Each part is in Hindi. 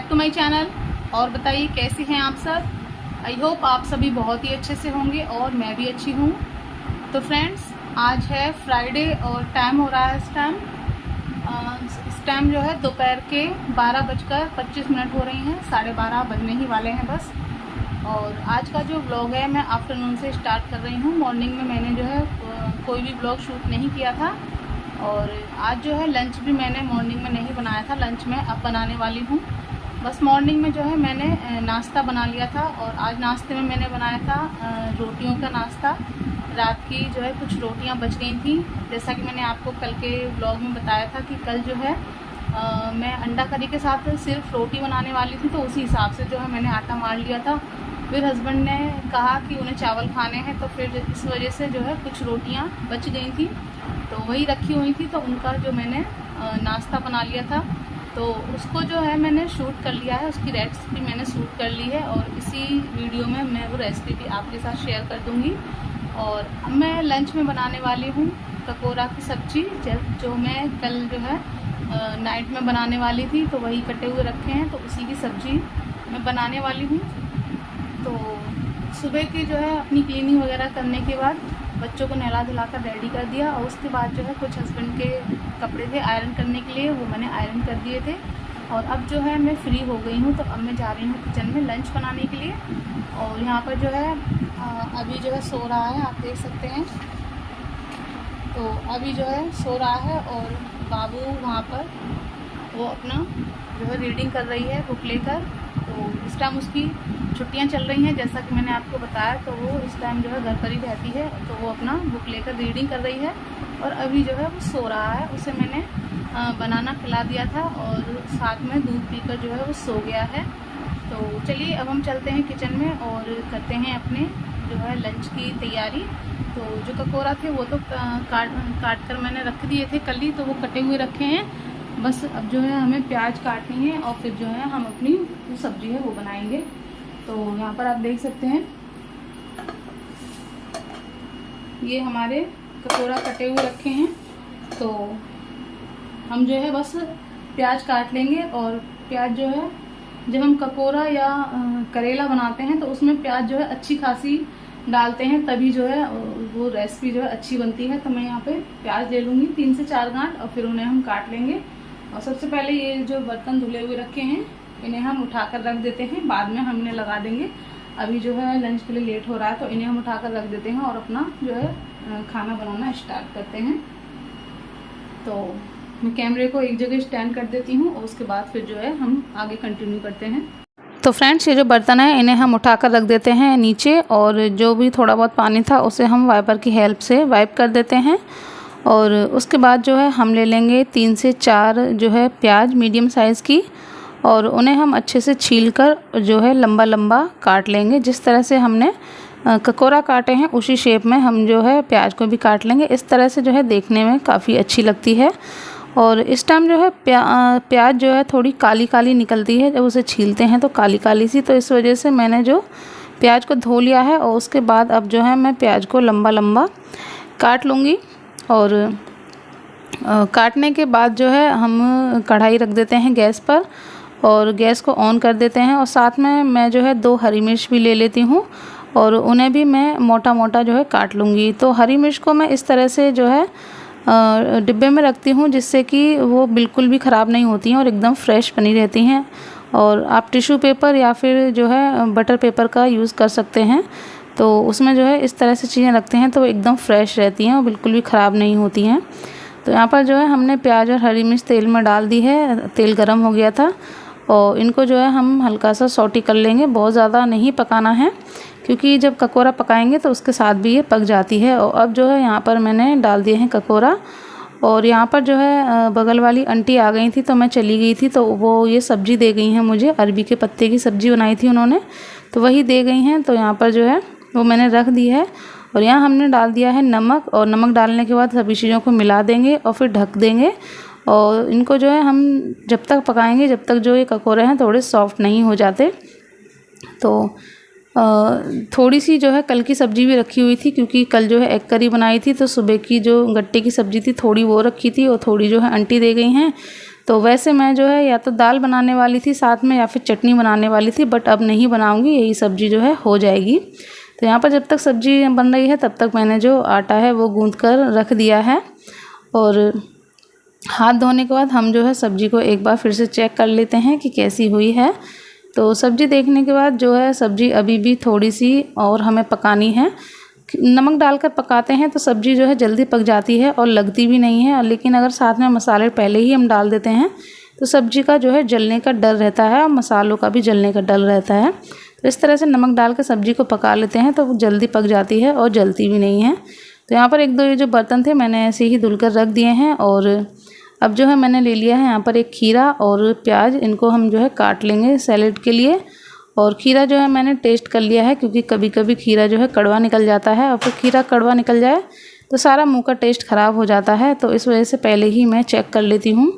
Back to my channel. और बताइए कैसे हैं आप सब। आई होप आप सभी बहुत ही अच्छे से होंगे और मैं भी अच्छी हूँ। तो फ्रेंड्स, आज है फ्राइडे और टाइम हो रहा है इस टाइम जो है दोपहर के 12:25 हो रही हैं, 12:30 बजने ही वाले हैं बस। और आज का जो व्लॉग है मैं आफ्टरनून से स्टार्ट कर रही हूँ। मॉर्निंग में मैंने जो है कोई भी व्लॉग शूट नहीं किया था और आज जो है लंच भी मैंने मॉर्निंग में नहीं बनाया था। लंच में अब बनाने वाली हूँ। बस मॉर्निंग में जो है मैंने नाश्ता बना लिया था और आज नाश्ते में मैंने बनाया था रोटियों का नाश्ता। रात की जो है कुछ रोटियां बच गई थी, जैसा कि मैंने आपको कल के व्लॉग में बताया था कि कल जो है मैं अंडा करी के साथ सिर्फ रोटी बनाने वाली थी, तो उसी हिसाब से जो है मैंने आटा मार लिया था। फिर हस्बैंड ने कहा कि उन्हें चावल खाने हैं, तो फिर इस वजह से जो है कुछ रोटियां बच गई थी, तो वही रखी हुई थी, तो उनका जो मैंने नाश्ता बना लिया था। तो उसको जो है मैंने शूट कर लिया है, उसकी रेसिपी मैंने शूट कर ली है और इसी वीडियो में मैं वो रेसिपी भी आपके साथ शेयर कर दूँगी। और अब मैं लंच में बनाने वाली हूँ ककोरा की सब्ज़ी, जो मैं कल जो है नाइट में बनाने वाली थी, तो वही कटे हुए रखे हैं, तो उसी की सब्ज़ी मैं बनाने वाली हूँ। तो सुबह की जो है अपनी क्लीनिंग वगैरह करने के बाद बच्चों को नहला धुला कर रेडी कर दिया और उसके बाद जो है कुछ हस्बैंड के कपड़े थे आयरन करने के लिए, वो मैंने आयरन कर दिए थे। और अब जो है मैं फ्री हो गई हूँ, तो अब मैं जा रही हूँ किचन में लंच बनाने के लिए। और यहाँ पर जो है अभी जो है सो रहा है, आप देख सकते हैं। तो अभी जो है सो रहा है और बाबू वहाँ पर वो अपना जो है रीडिंग कर रही है बुक लेकर। तो इस टाइम उसकी छुट्टियां चल रही हैं, जैसा कि मैंने आपको बताया, तो वो इस टाइम जो है घर पर ही रहती है, तो वो अपना बुक लेकर रीडिंग कर रही है। और अभी जो है वो सो रहा है, उसे मैंने बनाना खिला दिया था और साथ में दूध पीकर जो है वो सो गया है। तो चलिए अब हम चलते हैं किचन में और करते हैं अपने जो है लंच की तैयारी। तो जो ककोरा थे वो तो काट कर मैंने रख दिए थे कल ही, तो वो कटे हुए रखे हैं। बस अब जो है हमें प्याज काटनी है और फिर जो है हम अपनी जो सब्ज़ी है वो बनाएंगे। तो यहाँ पर आप देख सकते हैं ये हमारे ककोरा कटे हुए रखे हैं। तो हम जो है बस प्याज काट लेंगे और प्याज जो है जब हम ककोरा या करेला बनाते हैं तो उसमें प्याज जो है अच्छी खासी डालते हैं, तभी जो है वो रेसिपी जो है अच्छी बनती है। तो मैं यहाँ पे प्याज ले लूँगी 3 से 4 गांठ और फिर उन्हें हम काट लेंगे। और सबसे पहले ये जो बर्तन धुले हुए रखे हैं इन्हें हम उठाकर रख देते हैं, बाद में हमने लगा देंगे। अभी जो है लंच के लिए लेट हो रहा है, तो इन्हें हम उठाकर रख देते हैं और अपना जो है खाना बनाना स्टार्ट करते हैं। तो मैं कैमरे को एक जगह स्टैंड कर देती हूँ और उसके बाद फिर जो है हम आगे कंटिन्यू करते हैं। तो फ्रेंड्स, ये जो बर्तन है इन्हें हम उठाकर रख देते हैं नीचे, और जो भी थोड़ा बहुत पानी था उसे हम वाइपर की हेल्प से वाइप कर देते हैं। और उसके बाद जो है हम ले लेंगे 3 से 4 जो है प्याज मीडियम साइज़ की, और उन्हें हम अच्छे से छीलकर जो है लंबा लंबा काट लेंगे। जिस तरह से हमने ककोरा काटे हैं उसी शेप में हम जो है प्याज को भी काट लेंगे। इस तरह से जो है देखने में काफ़ी अच्छी लगती है। और इस टाइम जो है प्याज जो है थोड़ी काली काली निकलती है, जब उसे छीलते हैं तो काली काली सी, तो इस वजह से मैंने जो प्याज को धो लिया है और उसके बाद अब जो है मैं प्याज को लंबा लंबा काट लूँगी। और काटने के बाद जो है हम कढ़ाई रख देते हैं गैस पर और गैस को ऑन कर देते हैं। और साथ में मैं जो है 2 हरी मिर्च भी ले लेती हूँ और उन्हें भी मैं मोटा मोटा जो है काट लूँगी। तो हरी मिर्च को मैं इस तरह से जो है डिब्बे में रखती हूँ, जिससे कि वो बिल्कुल भी ख़राब नहीं होती हैं और एकदम फ्रेश बनी रहती हैं। और आप टिश्यू पेपर या फिर जो है बटर पेपर का यूज़ कर सकते हैं, तो उसमें जो है इस तरह से चीज़ें रखते हैं तो वो एकदम फ्रेश रहती हैं और बिल्कुल भी ख़राब नहीं होती हैं। तो यहाँ पर जो है हमने प्याज और हरी मिर्च तेल में डाल दी है, तेल गरम हो गया था और इनको जो है हम हल्का सा सौटी कर लेंगे। बहुत ज़्यादा नहीं पकाना है, क्योंकि जब ककोरा पकाएंगे तो उसके साथ भी ये पक जाती है। और अब जो है यहाँ पर मैंने डाल दिए हैं ककोरा, और यहाँ पर जो है बगल वाली आंटी आ गई थी, तो मैं चली गई थी, तो वो ये सब्ज़ी दे गई हैं मुझे। अरबी के पत्ते की सब्ज़ी बनाई थी उन्होंने, तो वही दे गई हैं। तो यहाँ पर जो है वो मैंने रख दी है और यहाँ हमने डाल दिया है नमक, और नमक डालने के बाद सभी चीज़ों को मिला देंगे और फिर ढक देंगे। और इनको जो है हम जब तक पकाएंगे जब तक जो ये ककोरे हैं थोड़े सॉफ्ट नहीं हो जाते। तो थोड़ी सी जो है कल की सब्ज़ी भी रखी हुई थी, क्योंकि कल जो है एग करी बनाई थी, तो सुबह की जो गट्टे की सब्ज़ी थी थोड़ी वो रखी थी और थोड़ी जो है आंटी दे गई हैं। तो वैसे मैं जो है या तो दाल बनाने वाली थी साथ में या फिर चटनी बनाने वाली थी, बट अब नहीं बनाऊंगी, यही सब्ज़ी जो है हो जाएगी। तो यहाँ पर जब तक सब्ज़ी बन रही है तब तक मैंने जो आटा है वो गूँथ कर रख दिया है। और हाथ धोने के बाद हम जो है सब्ज़ी को एक बार फिर से चेक कर लेते हैं कि कैसी हुई है। तो सब्ज़ी देखने के बाद जो है सब्ज़ी अभी भी थोड़ी सी और हमें पकानी है। नमक डालकर पकाते हैं तो सब्ज़ी जो है जल्दी पक जाती है और लगती भी नहीं है, लेकिन अगर साथ में मसाले पहले ही हम डाल देते हैं तो सब्ज़ी का जो है जलने का डर रहता है और मसालों का भी जलने का डर रहता है। तो इस तरह से नमक डाल के सब्ज़ी को पका लेते हैं तो जल्दी पक जाती है और जलती भी नहीं है। तो यहाँ पर एक दो ये जो बर्तन थे मैंने ऐसे ही धुल कर रख दिए हैं। और अब जो है मैंने ले लिया है यहाँ पर एक खीरा और प्याज, इनको हम जो है काट लेंगे सैलेड के लिए। और खीरा जो है मैंने टेस्ट कर लिया है, क्योंकि कभी कभी खीरा जो है कड़वा निकल जाता है और फिर खीरा कड़वा निकल जाए तो सारा मुंह का टेस्ट ख़राब हो जाता है। तो इस वजह से पहले ही मैं चेक कर लेती हूँ।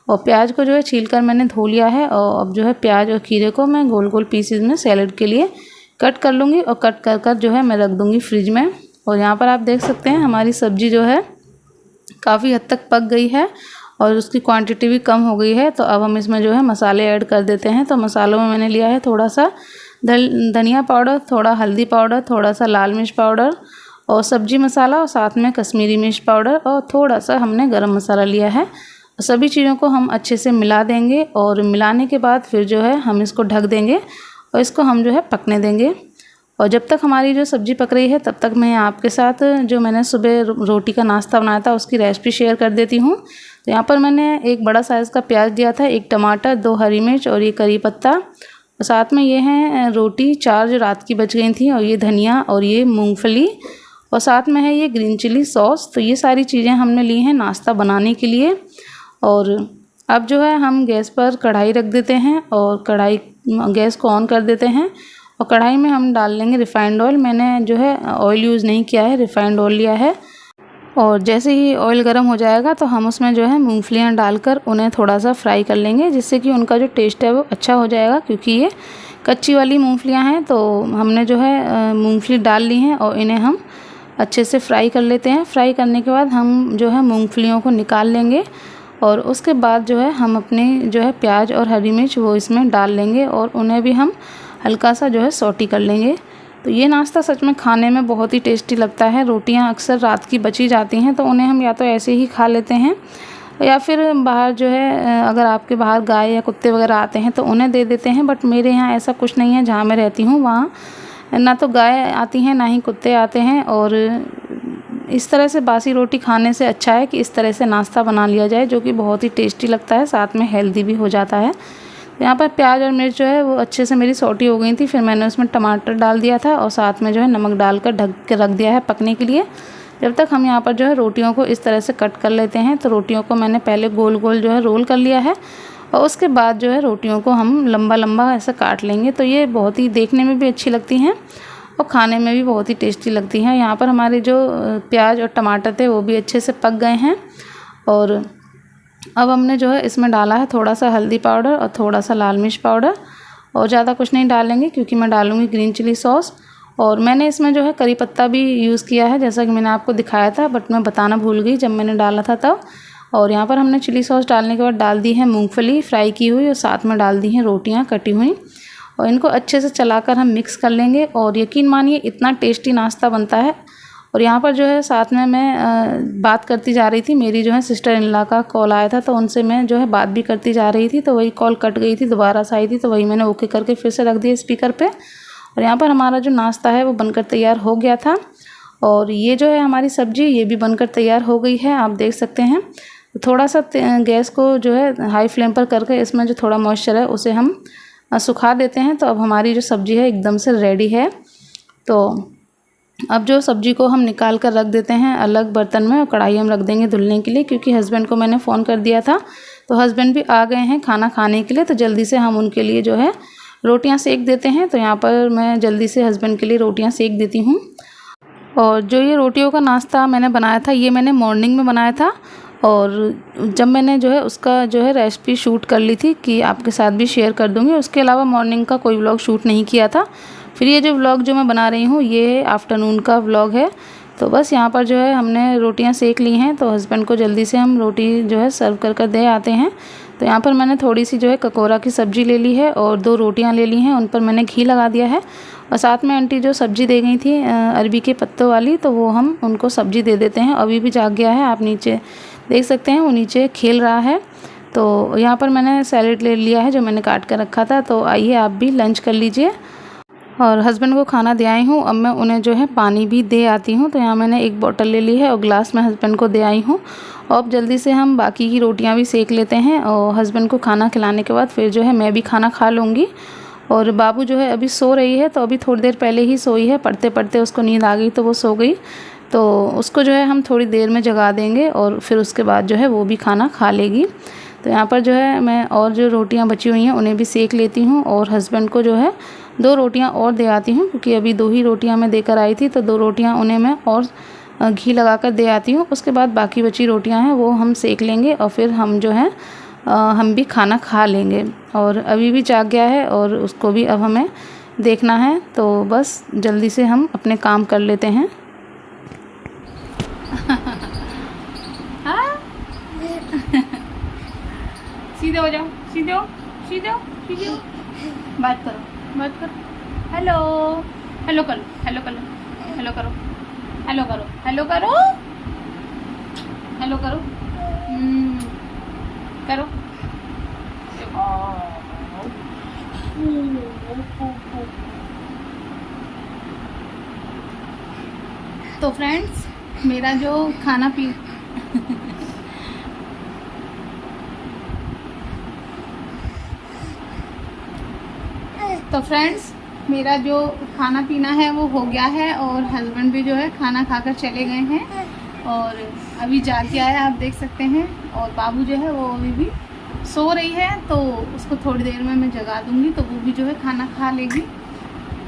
और प्याज को जो है छील कर मैंने धो लिया है। और अब जो है प्याज और खीरे को मैं गोल गोल पीसेज में सैलेड के लिए कट कर लूँगी और कट कर कर जो है मैं रख दूँगी फ्रिज में। और यहाँ पर आप देख सकते हैं हमारी सब्ज़ी जो है काफ़ी हद तक पक गई है और उसकी क्वांटिटी भी कम हो गई है। तो अब हम इसमें जो है मसाले ऐड कर देते हैं। तो मसालों में मैंने लिया है थोड़ा सा धनिया पाउडर, थोड़ा हल्दी पाउडर, थोड़ा सा लाल मिर्च पाउडर और सब्जी मसाला और साथ में कश्मीरी मिर्च पाउडर और थोड़ा सा हमने गरम मसाला लिया है। सभी चीज़ों को हम अच्छे से मिला देंगे और मिलाने के बाद फिर जो है हम इसको ढक देंगे और इसको हम जो है पकने देंगे। और जब तक हमारी जो सब्ज़ी पक रही है तब तक मैं आपके साथ जो मैंने सुबह रोटी का नाश्ता बनाया था उसकी रेसिपी शेयर कर देती हूँ। तो यहाँ पर मैंने एक बड़ा साइज़ का प्याज लिया था, एक टमाटर, 2 हरी मिर्च और ये करी पत्ता। और साथ में ये हैं रोटी 4 जो रात की बच गई थी, और ये धनिया और ये मूंगफली और साथ में है ये ग्रीन चिली सॉस। तो ये सारी चीज़ें हमने ली हैं नाश्ता बनाने के लिए। और अब जो है हम गैस पर कढ़ाई रख देते हैं और गैस को ऑन कर देते हैं और कढ़ाई में हम डाल लेंगे रिफ़ाइंड ऑयल। मैंने जो है ऑयल यूज़ नहीं किया है, रिफ़ाइंड ऑयल लिया है। और जैसे ही ऑयल गर्म हो जाएगा तो हम उसमें जो है मूंगफलियाँ डालकर उन्हें थोड़ा सा फ्राई कर लेंगे, जिससे कि उनका जो टेस्ट है वो अच्छा हो जाएगा। क्योंकि ये कच्ची वाली मूंगफलियाँ हैं तो हमने जो है मूंगफली डाल ली हैं और इन्हें हम अच्छे से फ्राई कर लेते हैं। फ्राई करने के बाद हम जो है मूंगफलियों को निकाल लेंगे और उसके बाद जो है हम अपने जो है प्याज और हरी मिर्च वो इसमें डाल लेंगे और उन्हें भी हम हल्का सा जो है सौटी कर लेंगे। तो ये नाश्ता सच में खाने में बहुत ही टेस्टी लगता है। रोटियां अक्सर रात की बची जाती हैं तो उन्हें हम या तो ऐसे ही खा लेते हैं या फिर बाहर जो है अगर आपके बाहर गाय या कुत्ते वगैरह आते हैं तो उन्हें दे देते हैं। बट मेरे यहाँ ऐसा कुछ नहीं है, जहाँ मैं रहती हूँ वहाँ ना तो गाय आती हैं ना ही कुत्ते आते हैं। और इस तरह से बासी रोटी खाने से अच्छा है कि इस तरह से नाश्ता बना लिया जाए, जो कि बहुत ही टेस्टी लगता है, साथ में हेल्दी भी हो जाता है। यहाँ पर प्याज और मिर्च जो है वो अच्छे से मेरी सौटी हो गई थी। फिर मैंने उसमें टमाटर डाल दिया था और साथ में जो है नमक डालकर ढक के रख दिया है पकने के लिए। जब तक हम यहाँ पर जो है रोटियों को इस तरह से कट कर लेते हैं। तो रोटियों को मैंने पहले गोल गोल जो है रोल कर लिया है और उसके बाद जो है रोटियों को हम लंबा लंबा ऐसे काट लेंगे। तो ये बहुत ही देखने में भी अच्छी लगती हैं और खाने में भी बहुत ही टेस्टी लगती हैं। यहाँ पर हमारे जो प्याज और टमाटर थे वो भी अच्छे से पक गए हैं। और अब हमने जो है इसमें डाला है थोड़ा सा हल्दी पाउडर और थोड़ा सा लाल मिर्च पाउडर और ज़्यादा कुछ नहीं डालेंगे क्योंकि मैं डालूँगी ग्रीन चिली सॉस। और मैंने इसमें जो है करी पत्ता भी यूज़ किया है, जैसा कि मैंने आपको दिखाया था, बट मैं बताना भूल गई जब मैंने डाला था तब। और यहाँ पर हमने चिली सॉस डालने के बाद डाल दी है मूंगफली फ्राई की हुई और साथ में डाल दी हैं रोटियाँ कटी हुई और इनको अच्छे से चलाकर हम मिक्स कर लेंगे। और यकीन मानिए इतना टेस्टी नाश्ता बनता है। और यहाँ पर जो है साथ में मैं बात करती जा रही थी, मेरी जो है सिस्टर इन लॉ का कॉल आया था तो उनसे मैं जो है बात भी करती जा रही थी, तो वही कॉल कट गई थी, दोबारा से आई थी, तो वही मैंने ओके करके फिर से रख दिया स्पीकर पे। और यहाँ पर हमारा जो नाश्ता है वो बनकर तैयार हो गया था। और ये जो है हमारी सब्ज़ी ये भी बनकर तैयार हो गई है, आप देख सकते हैं। थोड़ा सा गैस को जो है हाई फ्लेम पर करके इसमें जो थोड़ा मॉइस्चर है उसे हम सुखा देते हैं। तो अब हमारी जो सब्ज़ी है एकदम से रेडी है। तो अब जो सब्ज़ी को हम निकाल कर रख देते हैं अलग बर्तन में और कढ़ाई हम रख देंगे धुलने के लिए, क्योंकि हस्बैंड को मैंने फ़ोन कर दिया था तो हस्बैंड भी आ गए हैं खाना खाने के लिए। तो जल्दी से हम उनके लिए जो है रोटियां सेक देते हैं। तो यहाँ पर मैं जल्दी से हस्बैंड के लिए रोटियां सेक देती हूँ। और जो ये रोटियों का नाश्ता मैंने बनाया था ये मैंने मॉर्निंग में बनाया था। और जब मैंने जो है उसका जो है रेसिपी शूट कर ली थी कि आपके साथ भी शेयर कर दूँगी, उसके अलावा मॉर्निंग का कोई व्लॉग शूट नहीं किया था। फिर ये जो व्लॉग जो मैं बना रही हूँ ये आफ्टरनून का व्लॉग है। तो बस यहाँ पर जो है हमने रोटियाँ सेक ली हैं तो हस्बैंड को जल्दी से हम रोटी जो है सर्व कर दे आते हैं। तो यहाँ पर मैंने थोड़ी सी जो है ककोरा की सब्ज़ी ले ली है और 2 रोटियाँ ले ली हैं, उन पर मैंने घी लगा दिया है। और साथ में आंटी जो सब्ज़ी दे गई थी अरबी के पत्तों वाली, तो वो हम उनको सब्ज़ी दे देते हैं। अभी भी जाग गया है, आप नीचे देख सकते हैं, वो नीचे खेल रहा है। तो यहाँ पर मैंने सैलेड ले लिया है जो मैंने काट कर रखा था। तो आइए आप भी लंच कर लीजिए। और हस्बैंड को खाना दे आई हूँ, अब मैं उन्हें जो है पानी भी दे आती हूँ। तो यहाँ मैंने एक बोतल ले ली है और ग्लास में हस्बैंड को दे आई हूँ। और अब जल्दी से हम बाकी की रोटियाँ भी सेक लेते हैं और हस्बैंड को खाना खिलाने के बाद फिर जो है मैं भी खाना खा लूँगी। और बाबू जो है अभी सो रही है, तो अभी थोड़ी देर पहले ही सोई है, पढ़ते पढ़ते उसको नींद आ गई तो वो सो गई। तो उसको जो है हम थोड़ी देर में जगा देंगे और फिर उसके बाद जो है वो भी खाना खा लेगी। तो यहाँ पर जो है मैं और जो रोटियाँ बची हुई हैं उन्हें भी सेक लेती हूँ और हस्बैंड को जो है 2 रोटियाँ और दे आती हूँ, क्योंकि अभी 2 ही रोटियाँ मैं देकर आई थी। तो 2 रोटियाँ उन्हें मैं और घी लगाकर दे आती हूँ। उसके बाद बाकी बची रोटियाँ हैं वो हम सेक लेंगे और फिर हम जो है हम भी खाना खा लेंगे। और अभी भी जाग गया है और उसको भी अब हमें देखना है, तो बस जल्दी से हम अपने काम कर लेते हैं। सीधे हो जाओ, सीधे हो, सीधे हो, सीधे हो। बात करो, बात करो। हेलो, हेलो करो, हेलो करो, हेलो करो, हेलो करो, हेलो करो, हेलो करो, करो। तो फ्रेंड्स, मेरा जो खाना पी तो फ्रेंड्स, मेरा जो खाना पीना है वो हो गया है और हस्बैंड भी जो है खाना खाकर चले गए हैं और अभी जाग के आया, आप देख सकते हैं। और बाबू जो है वो अभी भी सो रही है, तो उसको थोड़ी देर में मैं जगा दूंगी, तो वो भी जो है खाना खा लेगी।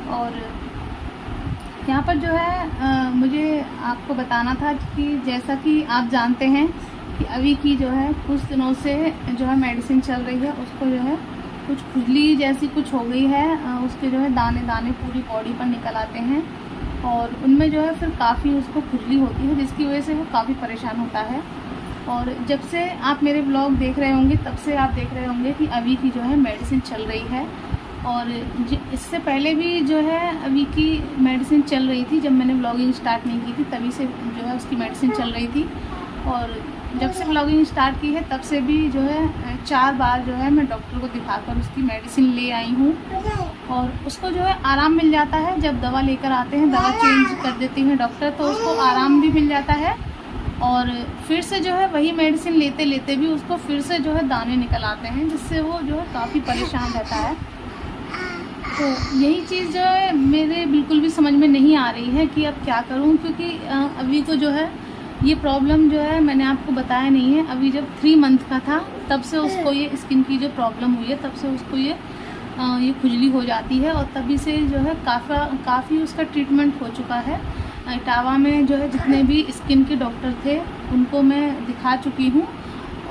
और यहाँ पर जो है मुझे आपको बताना था कि जैसा कि आप जानते हैं कि अभी की जो है कुछ दिनों से जो है मेडिसिन चल रही है, उसको जो है कुछ खुजली जैसी कुछ हो गई है, उसके जो है दाने दाने पूरी बॉडी पर निकल आते हैं और उनमें जो है फिर काफ़ी उसको खुजली होती है, जिसकी वजह से वो काफ़ी परेशान होता है। और जब से आप मेरे ब्लॉग देख रहे होंगे तब से आप देख रहे होंगे कि अभी की जो है मेडिसिन चल रही है। और इससे पहले भी जो है अभी की मेडिसिन चल रही थी, जब मैंने ब्लॉगिंग स्टार्ट नहीं की थी तभी से जो है उसकी मेडिसिन चल रही थी। और जब से ब्लॉगिंग स्टार्ट की है तब से भी जो है 4 बार जो है मैं डॉक्टर को दिखाकर उसकी मेडिसिन ले आई हूँ और उसको जो है आराम मिल जाता है। जब दवा लेकर आते हैं, दवा चेंज कर देती है डॉक्टर, तो उसको आराम भी मिल जाता है और फिर से जो है वही मेडिसिन लेते लेते भी उसको फिर से जो है दाने निकल आते हैं, जिससे वो जो है काफ़ी परेशान रहता है। तो यही चीज़ जो है मेरे बिल्कुल भी समझ में नहीं आ रही है कि अब क्या करूं, क्योंकि अभी को जो है ये प्रॉब्लम जो है मैंने आपको बताया नहीं है। अभी जब 3 मंथ का था तब से उसको ये स्किन की जो प्रॉब्लम हुई है, तब से उसको ये खुजली हो जाती है और तभी से जो है काफ़ी उसका ट्रीटमेंट हो चुका है। इटावा में जो है जितने भी स्किन के डॉक्टर थे उनको मैं दिखा चुकी हूँ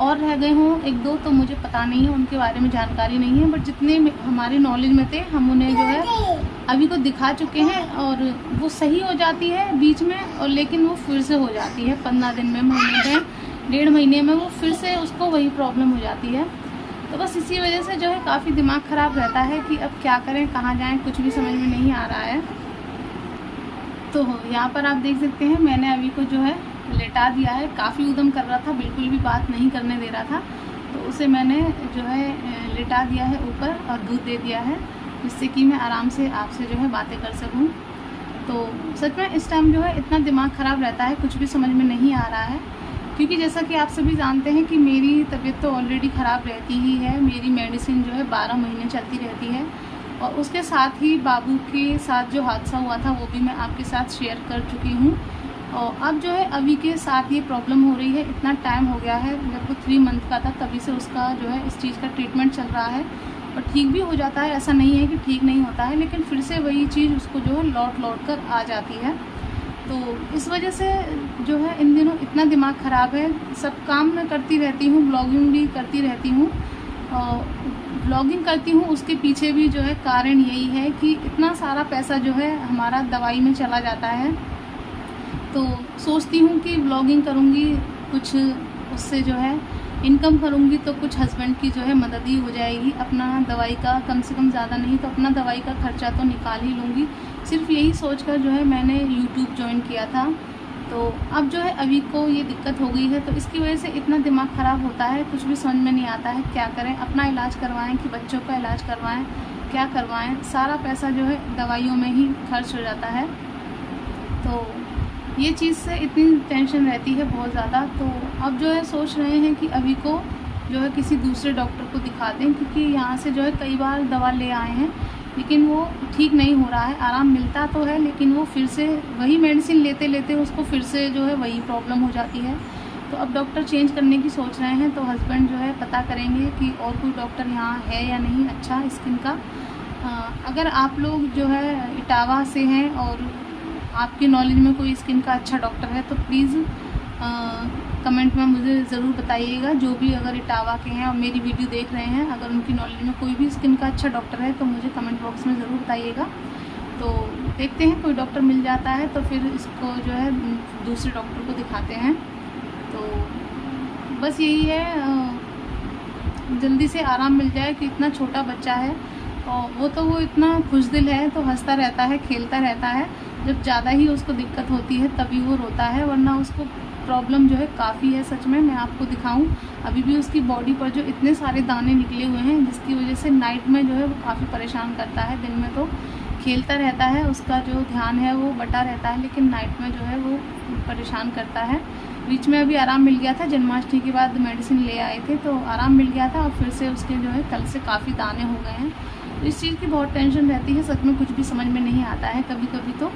और रह गए हों 1-2 तो मुझे पता नहीं है, उनके बारे में जानकारी नहीं है, बट जितने हमारे नॉलेज में थे हम उन्हें जो है अभी को दिखा चुके हैं और वो सही हो जाती है बीच में, और लेकिन वो फिर से हो जाती है 15 दिन में, महीने में, 1.5 महीने में वो फिर से उसको वही प्रॉब्लम हो जाती है। तो बस इसी वजह से जो है काफ़ी दिमाग ख़राब रहता है कि अब क्या करें, कहाँ जाएँ, कुछ भी समझ में नहीं आ रहा है। तो यहाँ पर आप देख सकते हैं मैंने अभी को जो है लेटा दिया है, काफ़ी उद्यम कर रहा था, बिल्कुल भी बात नहीं करने दे रहा था, तो उसे मैंने जो है लेटा दिया है ऊपर और दूध दे दिया है, जिससे कि मैं आराम से आपसे जो है बातें कर सकूं। तो सच में इस टाइम जो है इतना दिमाग ख़राब रहता है, कुछ भी समझ में नहीं आ रहा है, क्योंकि जैसा कि आप सभी जानते हैं कि मेरी तबीयत तो ऑलरेडी ख़राब रहती ही है। मेरी मेडिसिन जो है 12 महीने चलती रहती है और उसके साथ ही बाबू के साथ जो हादसा हुआ था वो भी मैं आपके साथ शेयर कर चुकी हूँ। और अब जो है अभी के साथ ये प्रॉब्लम हो रही है, इतना टाइम हो गया है, जब वो 3 मंथ का था तभी से उसका जो है इस चीज़ का ट्रीटमेंट चल रहा है और ठीक भी हो जाता है, ऐसा नहीं है कि ठीक नहीं होता है, लेकिन फिर से वही चीज़ उसको जो है लौट कर आ जाती है। तो इस वजह से जो है इन दिनों इतना दिमाग ख़राब है। सब काम मैं करती रहती हूँ, ब्लॉगिंग भी करती रहती हूँ और ब्लॉगिंग करती हूँ, उसके पीछे भी जो है कारण यही है कि इतना सारा पैसा जो है हमारा दवाई में चला जाता है। तो सोचती हूँ कि ब्लॉगिंग करूँगी, कुछ उससे जो है इनकम करूँगी तो कुछ हस्बैंड की जो है मदद ही हो जाएगी। अपना दवाई का कम से कम ज़्यादा नहीं तो अपना दवाई का खर्चा तो निकाल ही लूँगी। सिर्फ यही सोचकर जो है मैंने यूट्यूब ज्वाइन किया था। तो अब जो है अभी को ये दिक्कत हो गई है, तो इसकी वजह से इतना दिमाग ख़राब होता है, कुछ भी समझ में नहीं आता है क्या करें। अपना इलाज करवाएं कि बच्चों का इलाज करवाएं, क्या करवाएं। सारा पैसा जो है दवाइयों में ही खर्च हो जाता है। तो ये चीज़ से इतनी टेंशन रहती है बहुत ज़्यादा। तो अब जो है सोच रहे हैं कि अभी को जो है किसी दूसरे डॉक्टर को दिखा दें, क्योंकि यहाँ से जो है कई बार दवा ले आए हैं लेकिन वो ठीक नहीं हो रहा है। आराम मिलता तो है लेकिन वो फिर से वही मेडिसिन लेते लेते उसको फिर से जो है वही प्रॉब्लम हो जाती है। तो अब डॉक्टर चेंज करने की सोच रहे हैं। तो हस्बैंड जो है पता करेंगे कि और कोई डॉक्टर यहाँ है या नहीं अच्छा स्किन का। अगर आप लोग जो है इटावा से हैं और आपकी नॉलेज में कोई स्किन का अच्छा डॉक्टर है तो प्लीज़ कमेंट में मुझे ज़रूर बताइएगा। जो भी अगर इटावा के हैं और मेरी वीडियो देख रहे हैं, अगर उनकी नॉलेज में कोई भी स्किन का अच्छा डॉक्टर है तो मुझे कमेंट बॉक्स में ज़रूर बताइएगा। तो देखते हैं कोई डॉक्टर मिल जाता है तो फिर इसको जो है दूसरे डॉक्टर को दिखाते हैं। तो बस यही है, जल्दी से आराम मिल जाए कि इतना छोटा बच्चा है और वो इतना खुशदिल है, तो हंसता रहता है, खेलता रहता है। जब ज़्यादा ही उसको दिक्कत होती है तभी वो रोता है, वरना उसको प्रॉब्लम जो है काफ़ी है सच में। मैं आपको दिखाऊं, अभी भी उसकी बॉडी पर जो इतने सारे दाने निकले हुए हैं जिसकी वजह से नाइट में जो है वो काफ़ी परेशान करता है। दिन में तो खेलता रहता है, उसका जो ध्यान है वो बटा रहता है, लेकिन नाइट में जो है वो परेशान करता है। बीच में अभी आराम मिल गया था, जन्माष्टमी के बाद मेडिसिन ले आए थे तो आराम मिल गया था और फिर से उसके जो है कल से काफ़ी दाने हो गए हैं। तो इस चीज़ की बहुत टेंशन रहती है सच में, कुछ भी समझ में नहीं आता है कभी कभी। तो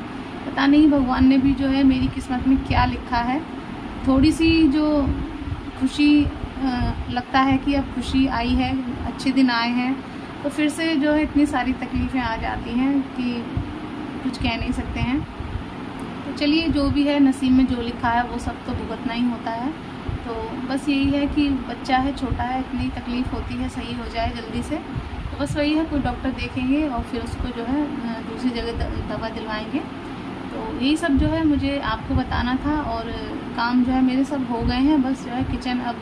पता नहीं भगवान ने भी जो है मेरी किस्मत में क्या लिखा है। थोड़ी सी जो खुशी लगता है कि अब खुशी आई है, अच्छे दिन आए हैं, तो फिर से जो है इतनी सारी तकलीफ़ें आ जाती हैं कि कुछ कह नहीं सकते हैं। तो चलिए, जो भी है नसीब में जो लिखा है वो सब तो भुगतना ही होता है। तो बस यही है कि बच्चा है, छोटा है, इतनी तकलीफ़ होती है, सही हो जाए जल्दी से। तो बस वही है, कोई डॉक्टर देखेंगे और फिर उसको जो है दूसरी जगह दवा दिलवाएंगे। तो यही सब जो है मुझे आपको बताना था। और काम जो है मेरे सब हो गए हैं, बस जो है किचन अब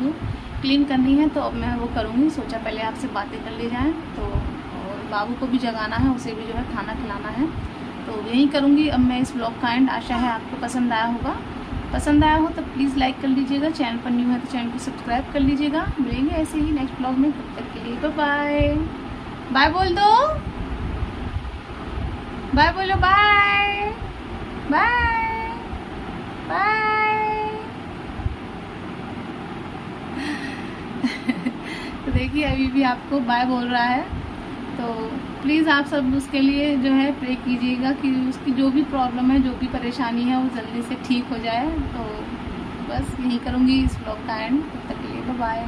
क्लीन करनी है तो अब मैं वो करूँगी। सोचा पहले आपसे बातें कर ली जाएँ। तो और बाबू को भी जगाना है, उसे भी जो है खाना खिलाना है। तो यही करूँगी अब मैं इस ब्लॉग का एंड। आशा है आपको पसंद आया होगा। पसंद आया हो तो प्लीज़ लाइक कर लीजिएगा, चैनल पर न्यू है तो चैनल को सब्सक्राइब कर लीजिएगा। मिलेंगे ऐसे ही नेक्स्ट ब्लॉग में, तब तक के लिए बाय बाय। बाय बोल दो, बाय बोलो, बाय बाय बाय। तो देखिए अभी भी आपको बाय बोल रहा है। तो प्लीज़ आप सब उसके लिए जो है प्रे कीजिएगा कि उसकी जो भी प्रॉब्लम है, जो भी परेशानी है वो जल्दी से ठीक हो जाए। तो बस यही करूँगी इस ब्लॉग का एंड। तब तक के लिए बाय बाय।